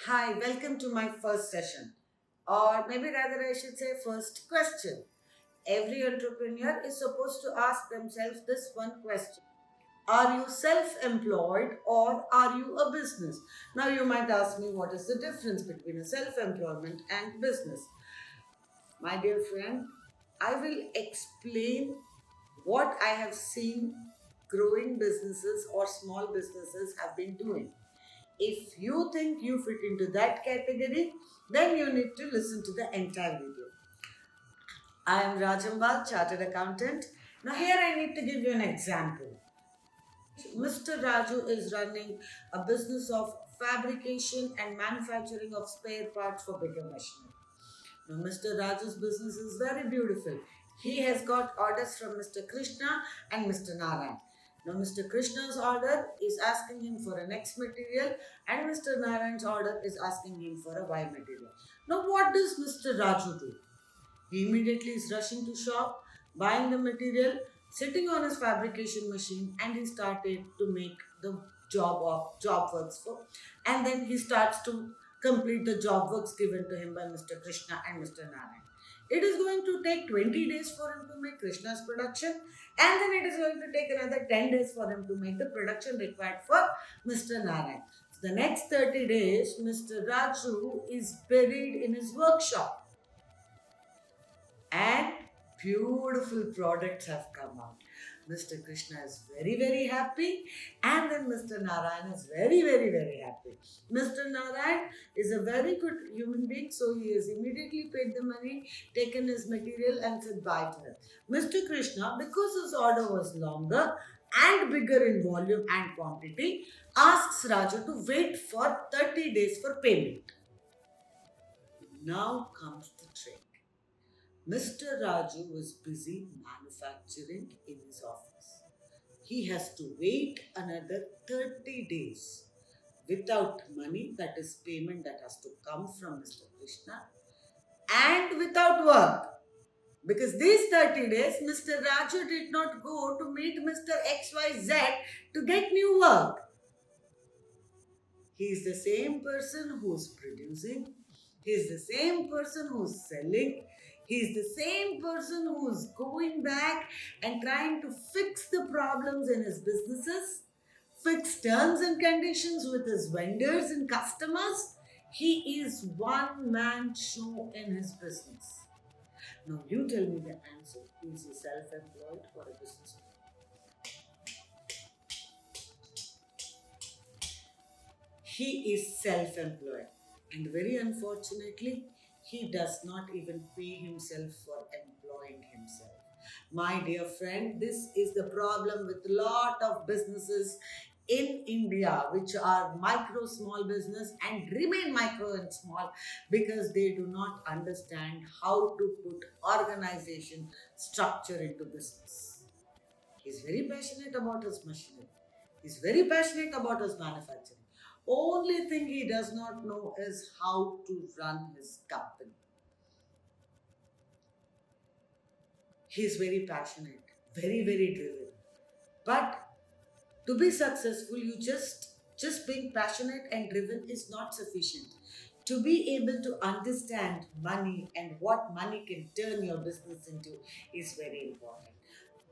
Hi, welcome to my first session, or maybe rather I should say first question. Every entrepreneur is supposed to ask themselves this one question. Are you self employed or are you a business? Now, you might ask me what is the difference between a self employment and business. My dear friend, I will explain what I have seen growing businesses or small businesses have been doing. If you think you fit into that category, then you need to listen to the entire video. I am Rajambal, Chartered Accountant. Now, here I need to give you an example. Mr. Raju is running a business of fabrication and manufacturing of spare parts for bigger machinery. Now, Mr. Raju's business is very beautiful. He has got orders from Mr. Krishna and Mr. Narayan. Now, Mr. Krishna's order is asking him for an X material, and Mr. Narayan's order is asking him for a Y material. Now, what does Mr. Raju do? He immediately is rushing to shop, buying the material, sitting on his fabrication machine, and he started to make the job works for. And then he starts to complete the job works given to him by Mr. Krishna and Mr. Narayan. It is going to take 20 days for him to make Krishna's production, and then it is going to take another 10 days for him to make the production required for Mr. Narayan. So the next 30 days, Mr. Raju is buried in his workshop and beautiful products have come out. Mr. Krishna is very, very happy, and then Mr. Narayan is very, very, very happy. Mr. Narayan is a very good human being, so he has immediately paid the money, taken his material, and said bye to him. Mr. Krishna, because his order was longer and bigger in volume and quantity, asks Raju to wait for 30 days for payment. Now comes the trick. Mr. Raju was busy manufacturing in his office. He has to wait another 30 days without money, that is, payment that has to come from Mr. Krishna, and without work. Because these 30 days, Mr. Raju did not go to meet Mr. XYZ to get new work. He is the same person who's producing, he is the same person who's selling, he is the same person who's going back and trying to fix the problems in his businesses, fix terms and conditions with his vendors and customers. He is one man show in his business. Now you tell me the answer. Is he self-employed or a businessman? He is self employed, and very unfortunately, he does not even pay himself for employing himself. My dear friend, this is the problem with a lot of businesses in India, which are micro small business and remain micro and small because they do not understand how to put organization structure into business. He's very passionate about his machinery. He's very passionate about his manufacturing. Only thing he does not know is how to run his company. He's very passionate, very, very driven. But to be successful, you just being passionate and driven is not sufficient. To be able to understand money and what money can turn your business into is very important.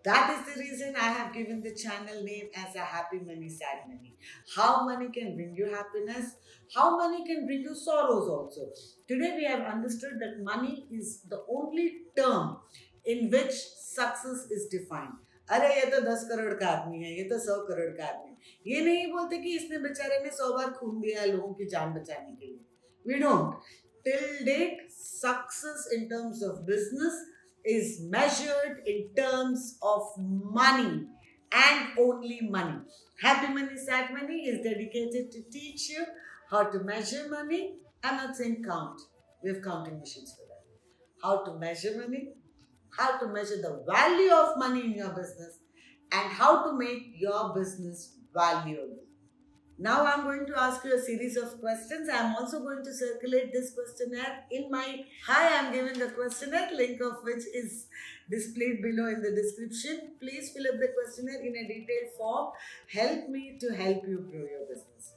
That is the reason I have given the channel name as a Happy Money, Sad Money. How money can bring you happiness, how money can bring you sorrows also. Today we have understood that money is the only term in which success is defined. अरे ये तो 10 करोड़ का आदमी है, ये तो 100 करोड़ का आदमी है। ये नहीं बोलते कि इसने बेचारे ने 100 बार खून दिया है लोगों की जान बचाने के लिए. We don't. Till date, success in terms of business is measured in terms of money and only money. Happy Money, Sad Money is dedicated to teach you how to measure money. I'm not saying count, we have counting machines for that. How to measure money, how to measure the value of money in your business, and how to make your business valuable. Now I'm going to ask you a series of questions. I'm also going to circulate this questionnaire in my hi, I'm giving the questionnaire, link of which is displayed below in the description. Please fill up the questionnaire in a detailed form. Help me to help you grow your business.